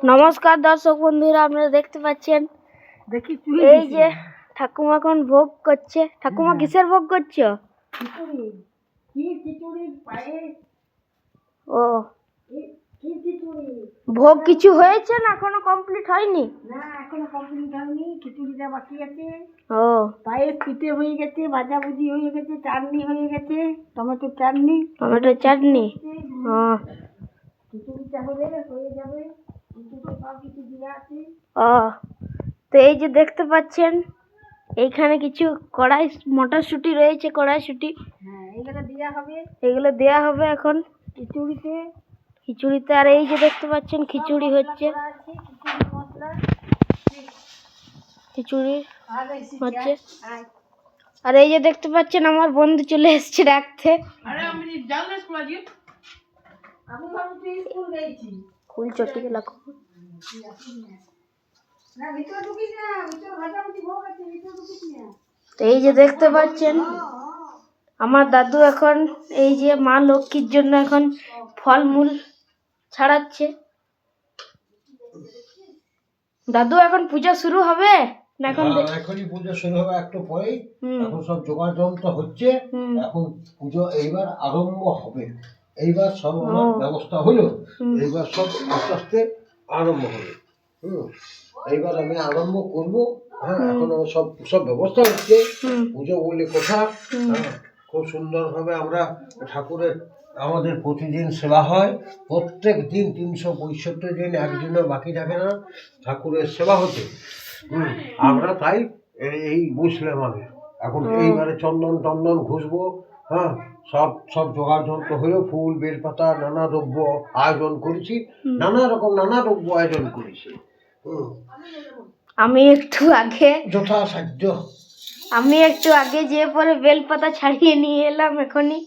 নমস্কার দর্শক বন্ধুরা, আপনারা দেখতে পাচ্ছেন দেখি এই যে ঠাকুমা এখন ভোগ করছে। ঠাকুমা কিসের ভোগ করছো? খিচুড়ি। কি খিচুড়ি? পায়েস। ও কি খিচুড়ি? ভোগ কিছু হয়েছে না এখনো কমপ্লিট হয়নি? না, এখনো কমপ্লিট হয়নি, খিচুড়িটা বাকি আছে। ও পায়েস পিঠে হয়ে গেছে, ভাজাভুজি হয়ে গেছে, চাটনি হয়ে গেছে, টমেটো চাটনি। টমেটো চাটনি। ও খিচুড়িটা হয়ে যাবে। খিচুড়ি সব কিছু দিয়ে আছে। ও তো এই যে দেখতে পাচ্ছেন এইখানে কিছু কড়াই মটরশুঁটি রয়েছে, কড়াইশুঁটি। হ্যাঁ, এগুলো দেওয়া হবে। এগুলো দেয়া হবে এখন খিচুড়িতে। খিচুড়িতে। আর এই যে দেখতে পাচ্ছেন খিচুড়ি হচ্ছে, খিচুড়ি মশলা খিচুড়ি হচ্ছে। আর আর এই যে দেখতে পাচ্ছেন আমার বন্ধু চলে এসেছে ডাকতে। আমি ভাবছি স্কুল গেছি। ফুল চটিকে লাগো। না, ভিতরে ঢুকিস না, ভিতরে ভাজাভুজি ভোগ আছে, ভিতরে ঢুকিস না। তো এই যে দেখতে পাচ্ছেন আমার দাদু এখন এই যে মা লক্ষ্মীর জন্য এখন ফলমূল ছাড়াচ্ছে। দাদু এখন পূজা শুরু হবে না? এখন এখনই পুজো শুরু হবে, একটু পরেই। এখন সব জোগাড় যন্ত্র হচ্ছে, এখন পুজো এইবার আরম্ভ হবে। এইবার সব আমার ব্যবস্থা হলো, এইবার সব আস্তে আস্তে আরম্ভ হবে। এইবার আমি আরম্ভ করব। হ্যাঁ, এখন সব সব ব্যবস্থা হচ্ছে। পুজো বলে কথা। হ্যাঁ, খুব সুন্দরভাবে আমরা ঠাকুরের আমাদের প্রতিদিন সেবা হয়। প্রত্যেক দিন 365 দিন একদিনও বাকি থাকে না ঠাকুরের সেবা হতে। আমরা তাই এই বসলাম আমি এখন। এইবারে চন্দন টন্দন ঘুষবো। হ্যাঁ, সব সব জোগাড় যন্ত্র হলো, ফুল বেলপাতা নানা দ্রব্য আয়োজন করেছি, নানা রকম নানা দ্রব্য আয়োজন করেছি। আমি একটু আগে যথাসাধ্য যেয়ে পরে বেলপাতা ছাড়িয়ে নিয়ে এলাম এখনই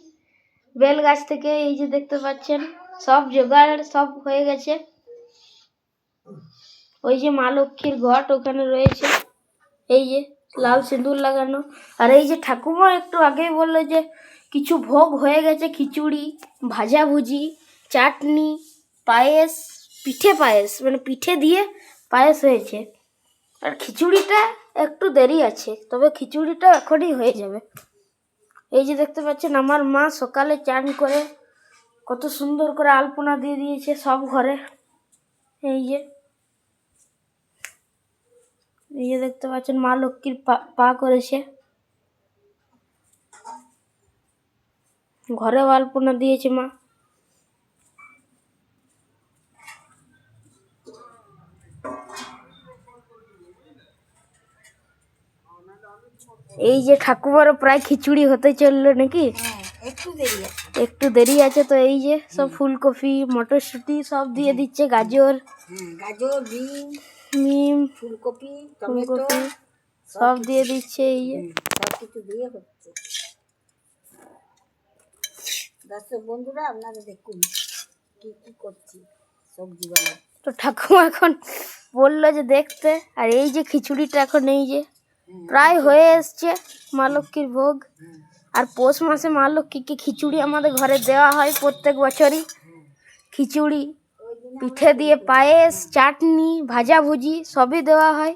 বেল গাছ থেকে। এই যে দেখতে পাচ্ছেন সব জোগাড় সব হয়ে গেছে। ওই যে মা লক্ষ্মীর ঘট ওখানে রয়েছে, এই যে লাল সিঁদুর লাগানো। আর এই যে ঠাকুমা একটু আগেই বললো যে কিছু ভোগ হয়ে গেছে, খিচুড়ি, ভাজাভুজি, চাটনি, পায়েস, পিঠে পায়েস, মানে পিঠে দিয়ে পায়েস হয়েছে। আর খিচুড়িটা একটু দেরি আছে, তবে খিচুড়িটা এখনই হয়ে যাবে। এই যে দেখতে পাচ্ছেন আমার মা সকালে চান করে কত সুন্দর করে আলপনা দিয়ে দিয়েছে সব ঘরে। এই যে দেখতে পাচ্ছেন মা লক্ষ্মীর পা করেছে, ঘরেও আলপনা দিয়েছে মা। এই যে ঠাকুমারও প্রায় খিচুড়ি হতে চললো নাকি? একটু দেরি আছে। তো এই যে সব ফুলকপি মটরশুঁটি সব দিয়ে দিচ্ছে, গাজর, বিম, ফুলকপি সব দিয়ে দিচ্ছে। এই যে সব কিছু দিয়ে হচ্ছে। দর্শক বন্ধুরা, আপনারা দেখুন কি কি করছি সবজি বানাচ্ছি। তো ঠাকুমা এখন বললো যে দেখতে। আর এই যে খিচুড়িটা এখন এই যে প্রায় হয়ে এসছে মা লক্ষ্মীর ভোগ। আর পৌষ মাসে মা লক্ষ্মীকে খিচুড়ি আমাদের ঘরে দেওয়া হয় প্রত্যেক বছরই। খিচুড়ি, পিঠে দিয়ে পায়েস, চাটনি, ভাজাভুজি সবই দেওয়া হয়।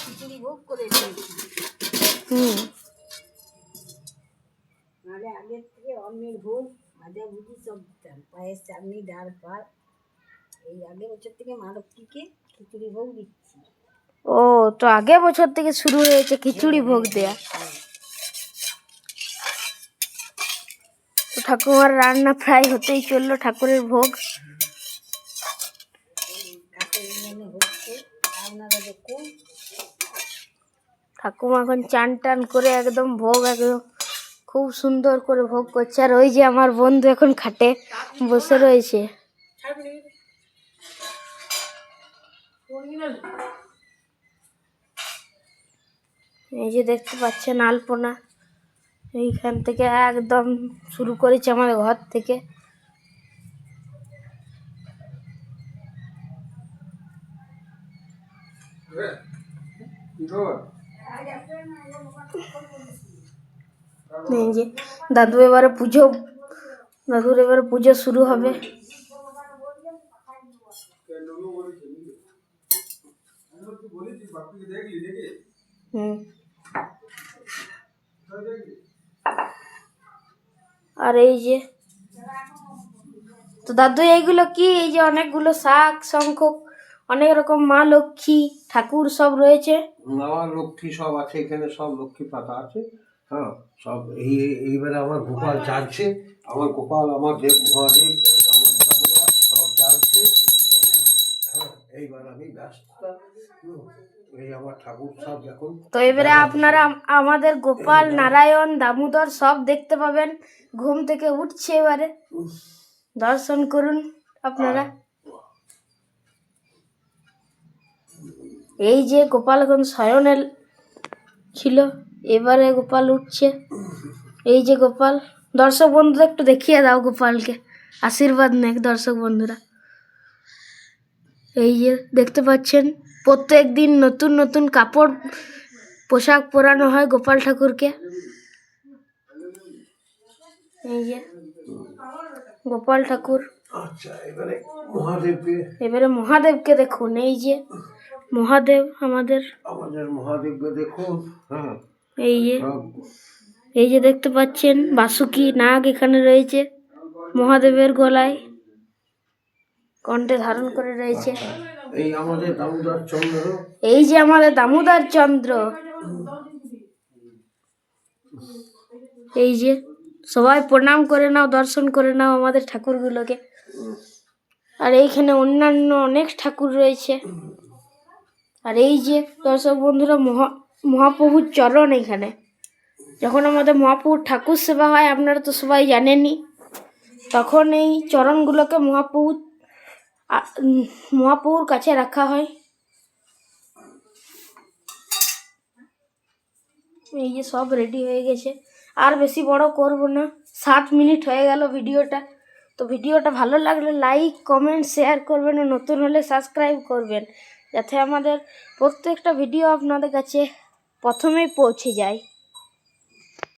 খিচুড়ি ভোগ করে দিয়েছি। নাহলে আগের থেকে অন্যের ভোগ ভাজাভুজি সব দিতাম, পায়েস চাটনি ডাল ভাত। এই আগের বছর থেকে মা লক্ষ্মীকে খিচুড়ি ভোগ দিচ্ছি। ও, তো আগে বছর থেকে শুরু হয়েছে খিচুড়ি ভোগ দেয়া। তো ঠাকুমার রান্না প্রায় হতেই চললো ঠাকুরের ভোগ। আপনারা দেখুন ঠাকুমা এখন চান টান করে একদম ভোগ একদম খুব সুন্দর করে ভোগ করছে। আর ওই যে আমার বন্ধু এখন খাটে বসে রয়েছে। এই যে দেখতে পাচ্ছেন আলপনা এইখান থেকে একদম শুরু করেছে আমাদের ঘর থেকে। এই যে দাদু এবারে পুজো দাদুর এবার পুজো শুরু হবে। হুম। আর এই যে তো দাদু এইগুলো কি, এই যে অনেকগুলো শাক শঙ্খ, অনেক রকম মা লক্ষ্মী ঠাকুর সব রয়েছে। নানা লক্ষ্মী সব আছে এখানে, সব লক্ষ্মী পাতা আছে। হ্যাঁ, সব এইবারে আমার গোপাল জানছে, আমার গোপাল, আমার দেব মহাদেব, আমার দামোদর সব জানছে। হ্যাঁ, এইবার আমি ব্যস্ত। এই আমার ঠাকুর সব এখন। তো এবারে আপনারা আমাদের গোপাল নারায়ণ দামোদর সব দেখতে পাবেন। ঘুম থেকে উঠছে, এবারে দর্শন করুন আপনারা। এই যে গোপাল এখন শয়নে ছিল, এবারে গোপাল উঠছে। এই যে গোপাল, দর্শক বন্ধুরা একটু দেখিয়ে দাও গোপালকে, আশীর্বাদ নেক দর্শক বন্ধুরা। এই যে দেখতে পাচ্ছেন, প্রত্যেক দিন নতুন নতুন কাপড় পোশাক পরানো হয় গোপাল ঠাকুরকে। এই যে গোপাল ঠাকুর। আচ্ছা, এবারে মহাদেবকে দেখুন। এই যে মহাদেব আমাদের মহাদেবকে দেখুন। হ্যাঁ, এই যে দেখতে পাচ্ছেন বাসুকি নাগ এখানে রয়েছে, মহাদেবের গলায় কণ্ঠে ধারণ করে রয়েছে। এই আমাদের দামোদর চন্দ্র। এই যে আমাদের দামোদর চন্দ্র। এই যে সবাই প্রণাম করে নাও, দর্শন করে নাও আমাদের ঠাকুরগুলোকে। আর এইখানে অন্যান্য অনেক ঠাকুর রয়েছে। আর এই যে দর্শক বন্ধুরা, মহাপ্রভুর চরণ। এখানে যখন আমাদের মহাপ্রভুর ঠাকুর সেবা হয়, আপনারা তো সবাই জানেনই, তখন এই চরণগুলোকে মহাপ্রভুর কাছে রাখা হয়। এই যে সব রেডি হয়ে গেছে, আর বেশি বড় করব না, 7 মিনিট হয়ে গেল ভিডিওটা। তো ভিডিওটা ভালো লাগলে লাইক কমেন্ট শেয়ার করবেন, ও নতুন হলে সাবস্ক্রাইব করবেন, যাতে আমাদের প্রত্যেকটা ভিডিও আপনাদের কাছে প্রথমেই পৌঁছে যায়।